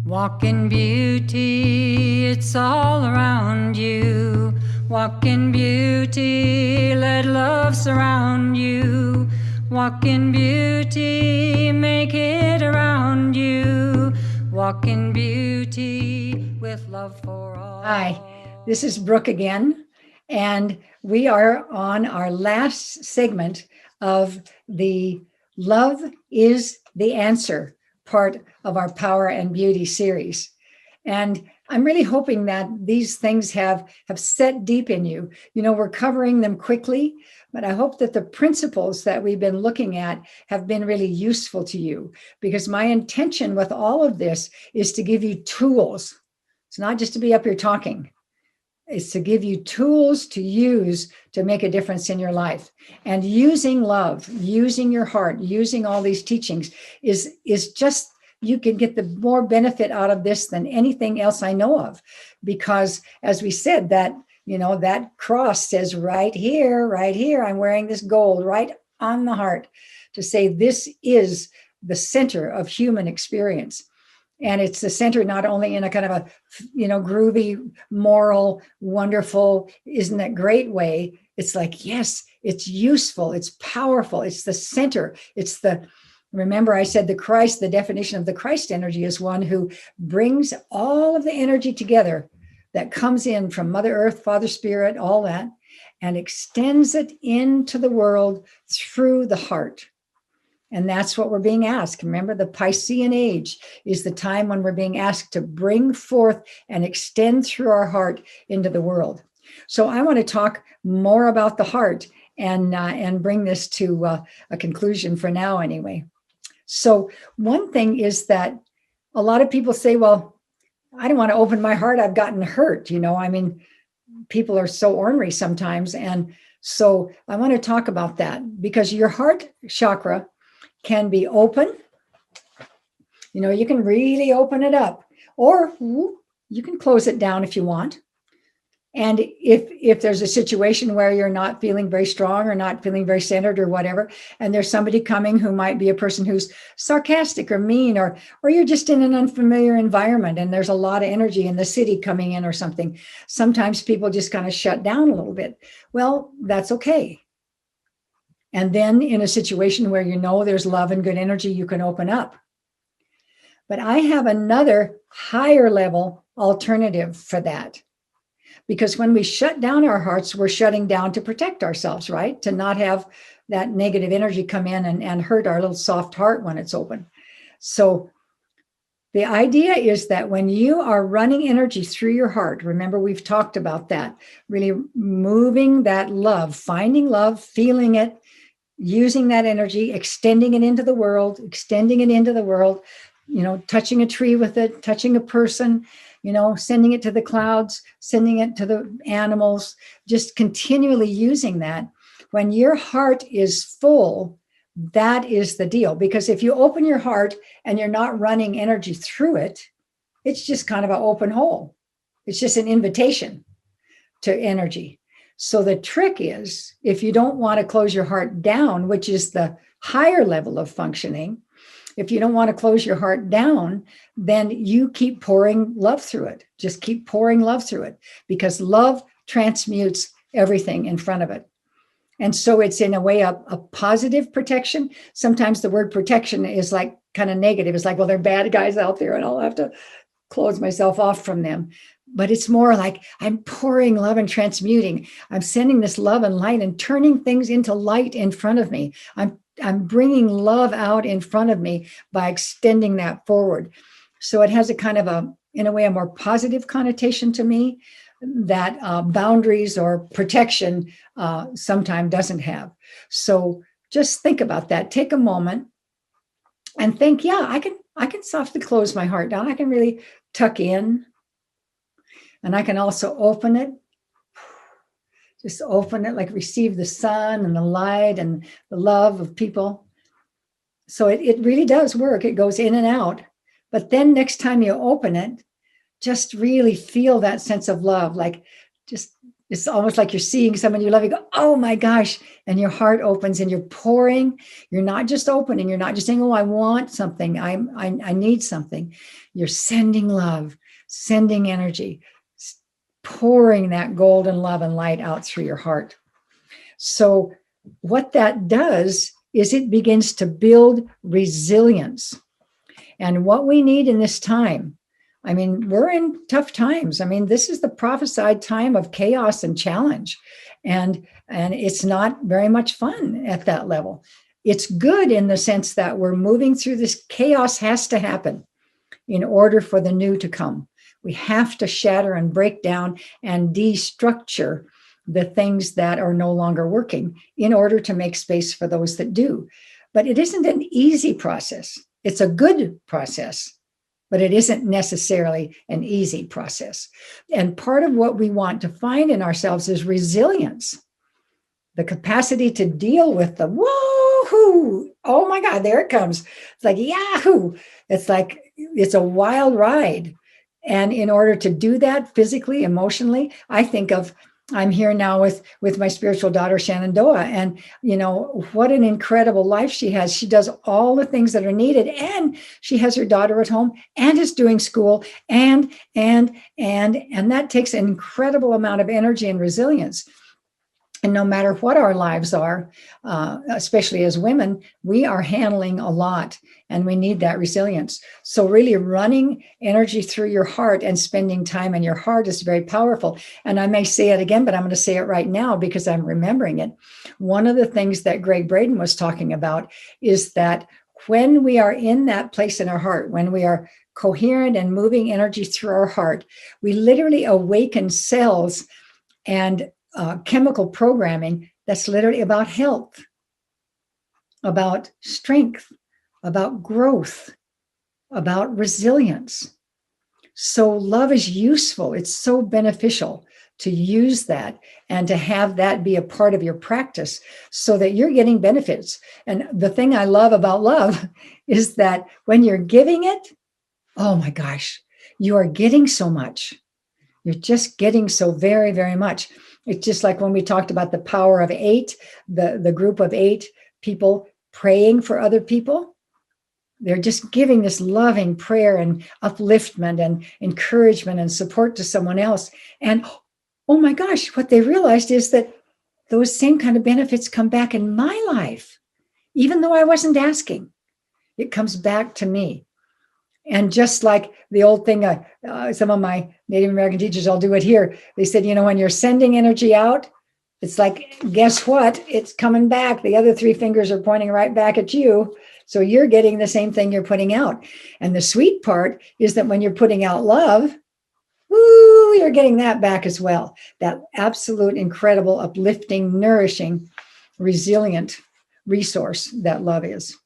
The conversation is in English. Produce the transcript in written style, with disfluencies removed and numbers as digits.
Walk in beauty, it's all around you. Walk in beauty, let love surround you. Walk in beauty, make it around you. Walk in beauty with love for all. Hi, this is Brooke again, and we are on our last segment of the Love is the Answer part of our Power and Beauty series. And I'm really hoping that these things have set deep in you. You know, we're covering them quickly, but I hope that the principles that we've been looking at have been really useful to you, because my intention with all of this is to give you tools. It's not just to be up here talking. It's to give you tools to use to make a difference in your life. And using love, using your heart, using all these teachings is just, you can get the more benefit out of this than anything else I know of. Because as we said, that, you know, that cross says right here, I'm wearing this gold right on the heart to say this is the center of human experience. And it's the center not only in a kind of a, you know, groovy, moral, wonderful, isn't that great way. It's like, yes, it's useful, it's powerful, it's the center. It's the, remember I said the Christ, the definition of the Christ energy is one who brings all of the energy together that comes in from Mother Earth, Father Spirit, all that, and extends it into the world through the heart. And that's what we're being asked. Remember, the Piscean age is the time when we're being asked to bring forth and extend through our heart into the world. So I want to talk more about the heart and bring this to a conclusion for now anyway. So one thing is that a lot of people say, well, I don't want to open my heart. I've gotten hurt. You know, I mean, people are so ornery sometimes. And so I want to talk about that, because your heart chakra can be open. You know, you can really open it up, or you can close it down if you want. And if there's a situation where you're not feeling very strong or not feeling very centered or whatever, and there's somebody coming who might be a person who's sarcastic or mean, or you're just in an unfamiliar environment and there's a lot of energy in the city coming in or something, sometimes people just kind of shut down a little bit. Well, that's okay. And then in a situation where you know there's love and good energy, you can open up. But I have another higher level alternative for that. Because when we shut down our hearts, we're shutting down to protect ourselves, right? To not have that negative energy come in and hurt our little soft heart when it's open. So the idea is that when you are running energy through your heart, remember we've talked about that, really moving that love, finding love, feeling it, using that energy, extending it into the world, you know, touching a tree with it, touching a person, you know, sending it to the clouds, sending it to the animals, just continually using that. When your heart is full, that is the deal. Because if you open your heart and you're not running energy through it, it's just kind of an open hole. It's just an invitation to energy. So the trick is, if you don't want to close your heart down, which is the higher level of functioning, if you don't want to close your heart down, then you keep pouring love through it. Just keep pouring love through it, because love transmutes everything in front of it. And so it's in a way a positive protection. Sometimes the word protection is like kind of negative. It's like, well, they're bad guys out there and I'll have to close myself off from them. But it's more like I'm pouring love and transmuting. I'm sending this love and light and turning things into light in front of me. I'm bringing love out in front of me by extending that forward. So it has a kind of in a way, a more positive connotation to me that boundaries or protection sometimes doesn't have. So just think about that. Take a moment and think, yeah, I can softly close my heart down. I can really tuck in. And I can also open it, just open it, like receive the sun and the light and the love of people. So it really does work. It goes in and out. But then next time you open it, just really feel that sense of love, like just It's almost like you're seeing someone you love. You go, oh my gosh. And your heart opens and you're pouring. You're not just opening. You're not just saying, oh, I want something. I need something. You're sending love, sending energy, pouring that golden love and light out through your heart. So what that does is it begins to build resilience. And what we need in this time, I mean, we're in tough times. I mean, this is the prophesied time of chaos and challenge. And it's not very much fun at that level. It's good in the sense that we're moving through this. Chaos has to happen in order for the new to come. We have to shatter and break down and destructure the things that are no longer working in order to make space for those that do. But it isn't an easy process. It's a good process, but it isn't necessarily an easy process. And part of what we want to find in ourselves is resilience, the capacity to deal with the woohoo, oh my God, there it comes. It's like yahoo. It's like it's a wild ride. And in order to do that physically, emotionally, I think of, I'm here now with my spiritual daughter, Shenandoah, and what an incredible life she has. She does all the things that are needed, and she has her daughter at home and is doing school, and that takes an incredible amount of energy and resilience. And no matter what our lives are, especially as women, we are handling a lot and we need that resilience. So really running energy through your heart and spending time in your heart is very powerful. And I may say it again, but I'm going to say it right now because I'm remembering it. One of the things that Greg Braden was talking about is that when we are in that place in our heart, when we are coherent and moving energy through our heart, we literally awaken cells and chemical programming that's literally about health, about strength, about growth, about resilience. So love is useful. It's so beneficial to use that and to have that be a part of your practice so that you're getting benefits. And the thing I love about love is that when you're giving it, oh my gosh, you are getting so much. You're just getting so very, very much. It's just like when we talked about the power of 8, the group of 8 people praying for other people. They're just giving this loving prayer and upliftment and encouragement and support to someone else. And oh my gosh, what they realized is that those same kind of benefits come back in my life, even though I wasn't asking. It comes back to me. And just like the old thing, some of my Native American teachers, I'll do it here. They said, when you're sending energy out, it's like, guess what? It's coming back. The other 3 fingers are pointing right back at you. So you're getting the same thing you're putting out. And the sweet part is that when you're putting out love, woo, you're getting that back as well. That absolute, incredible, uplifting, nourishing, resilient resource that love is.